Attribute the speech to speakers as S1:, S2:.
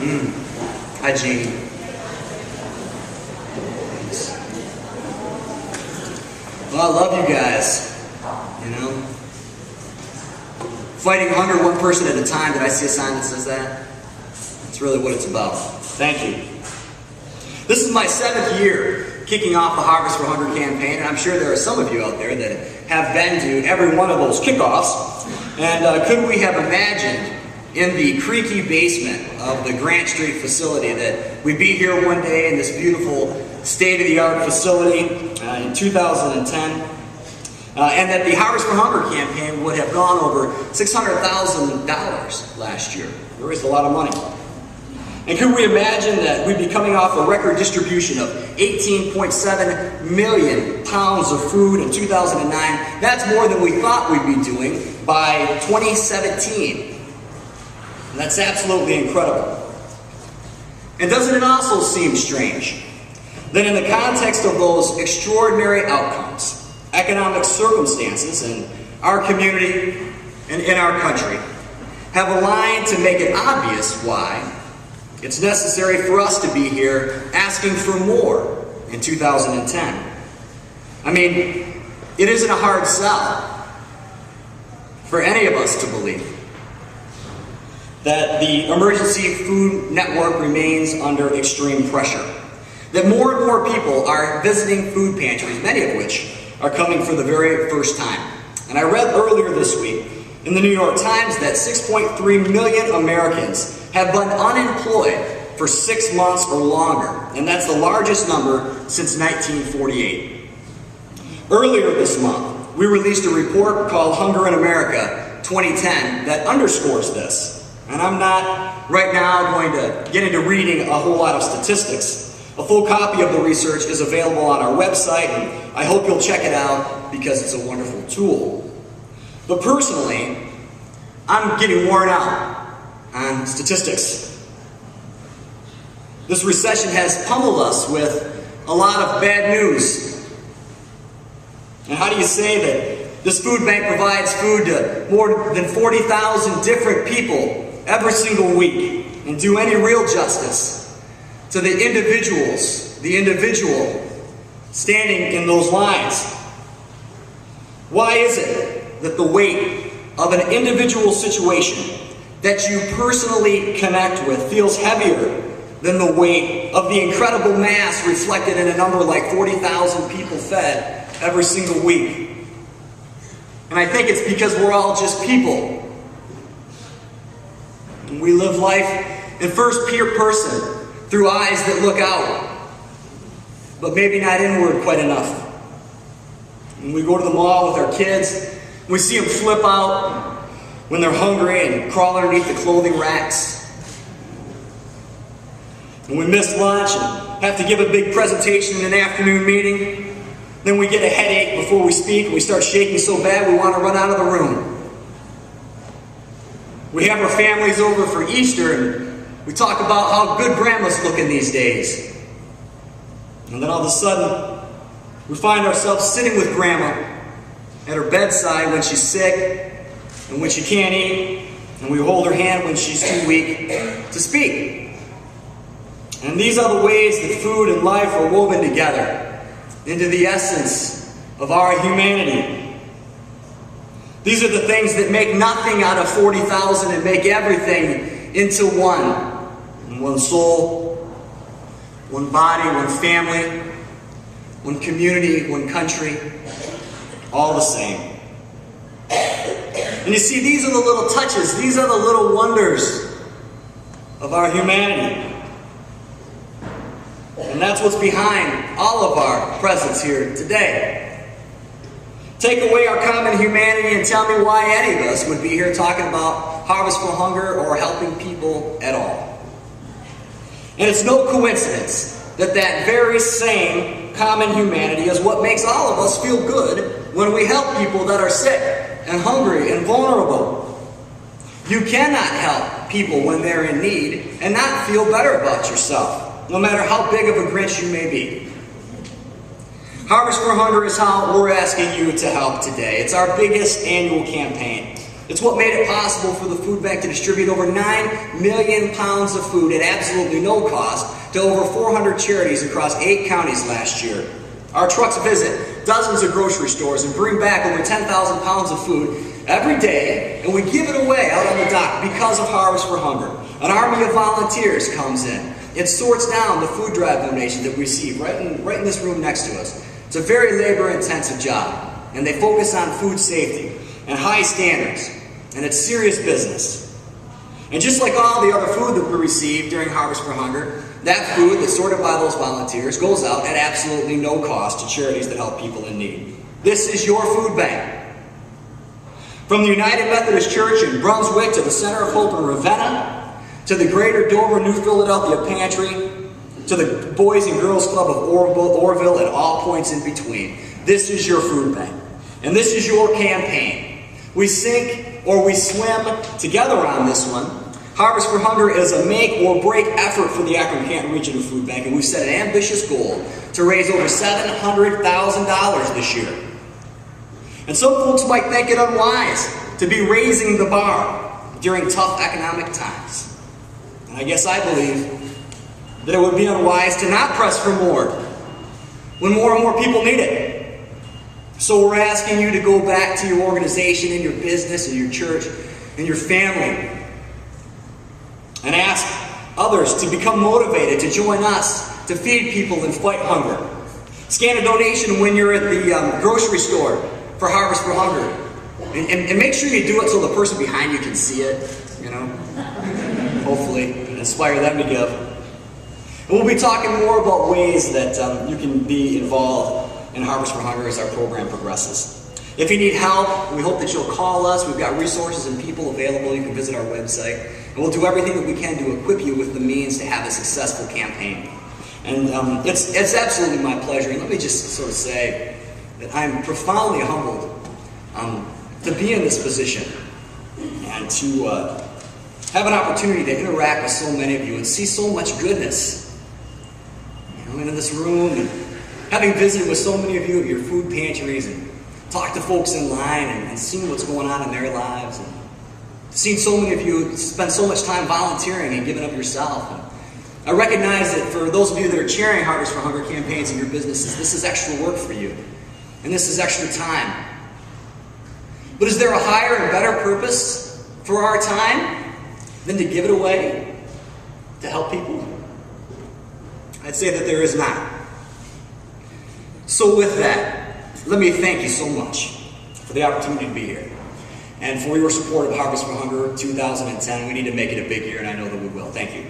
S1: Hi, Jeannie. Well, I love you guys, you know. Fighting hunger one person at a time. Did I see a sign that says that? That's really what it's about. Thank you. This is my 7th year kicking off the Harvest for Hunger campaign, and I'm sure there are some of you out there that have been to every one of those kickoffs. And could we have imagined in the creaky basement of the Grant Street facility that we'd be here one day in this beautiful state-of-the-art facility in 2010, and that the Harvest for Hunger campaign would have gone over $600,000 last year. We raised a lot of money. And could we imagine that we'd be coming off a record distribution of 18.7 million pounds of food in 2009? That's more than we thought we'd be doing by 2017. And that's absolutely incredible. And doesn't it also seem strange that in the context of those extraordinary outcomes, economic circumstances in our community and in our country have aligned to make it obvious why it's necessary for us to be here asking for more in 2010. I mean, it isn't a hard sell for any of us to believe that the emergency food network remains under extreme pressure, that more and more people are visiting food pantries, many of which are coming for the very first time. And I read earlier this week in the New York Times that 6.3 million Americans have been unemployed for 6 months or longer, and that's the largest number since 1948. Earlier this month, we released a report called Hunger in America 2010 that underscores this. And I'm not right now going to get into reading a whole lot of statistics. A full copy of the research is available on our website, and I hope you'll check it out because it's a wonderful tool. But personally, I'm getting worn out on statistics. This recession has pummeled us with a lot of bad news. And how do you say that this food bank provides food to more than 40,000 different people every single week and do any real justice to the individual standing in those lines? Why is it that the weight of an individual situation that you personally connect with feels heavier than the weight of the incredible mass reflected in a number like 40,000 people fed every single week? And I think it's because we're all just people. And we live life in first person through eyes that look out, but maybe not inward quite enough. When we go to the mall with our kids, we see them flip out when they're hungry and crawl underneath the clothing racks. When we miss lunch and have to give a big presentation in an afternoon meeting, then we get a headache before we speak and we start shaking so bad we want to run out of the room. We have our families over for Easter and we talk about how good grandma's looking these days. And then all of a sudden, we find ourselves sitting with grandma at her bedside when she's sick and when she can't eat, and we hold her hand when she's too weak to speak. And these are the ways that food and life are woven together into the essence of our humanity. These are the things that make nothing out of 40,000 and make everything into one. One soul, one body, one family, one community, one country, all the same. And you see, these are the little touches, these are the little wonders of our humanity. And that's what's behind all of our presence here today. Take away our common humanity and tell me why any of us would be here talking about Harvest for Hunger or helping people at all. And it's no coincidence that that very same common humanity is what makes all of us feel good when we help people that are sick and hungry and vulnerable. You cannot help people when they're in need and not feel better about yourself, no matter how big of a Grinch you may be. Harvest for Hunger is how we're asking you to help today. It's our biggest annual campaign. It's what made it possible for the food bank to distribute over 9 million pounds of food at absolutely no cost to over 400 charities across 8 counties last year. Our trucks visit dozens of grocery stores and bring back over 10,000 pounds of food every day, and we give it away out on the dock because of Harvest for Hunger. An army of volunteers comes in. It sorts down the food drive donations that we receive right in this room next to us. It's a very labor-intensive job, and they focus on food safety and high standards, and it's serious business. And just like all the other food that we receive during Harvest for Hunger, that food that's sorted by those volunteers goes out at absolutely no cost to charities that help people in need. This is your food bank. From the United Methodist Church in Brunswick to the Center of Hope in Ravenna, to the Greater Dover New Philadelphia Pantry, to the Boys and Girls Club of Orville, and all points in between. This is your food bank. And this is your campaign. We sink or we swim together on this one. Harvest for Hunger is a make or break effort for the Akron-Canton Regional Food Bank, and we've set an ambitious goal to raise over $700,000 this year. And some folks might think it unwise to be raising the bar during tough economic times. And I guess I believe that it would be unwise to not press for more when more and more people need it. So we're asking you to go back to your organization and your business and your church and your family and ask others to become motivated to join us to feed people and fight hunger. Scan a donation when you're at the grocery store for Harvest for Hunger. And make sure you do it so the person behind you can see it, you know. Hopefully, inspire them to give. And we'll be talking more about ways that you can be involved in Harvest for Hunger as our program progresses. If you need help, we hope that you'll call us. We've got resources and people available. You can visit our website. And we'll do everything that we can to equip you with the means to have a successful campaign. And it's absolutely my pleasure. And let me just sort of say that I'm profoundly humbled to be in this position and to have an opportunity to interact with so many of you and see so much goodness, you know, in this room, and having visited with so many of you at your food pantries and talked to folks in line and seen what's going on in their lives, and seen so many of you spend so much time volunteering and giving up yourself. And I recognize that for those of you that are chairing Harvest for Hunger campaigns in your businesses, this is extra work for you, and this is extra time. But is there a higher and better purpose for our time than to give it away to help people? I'd say that there is not. So with that, let me thank you so much for the opportunity to be here and for your support of Harvest for Hunger 2010. We need to make it a big year, and I know that we will. Thank you.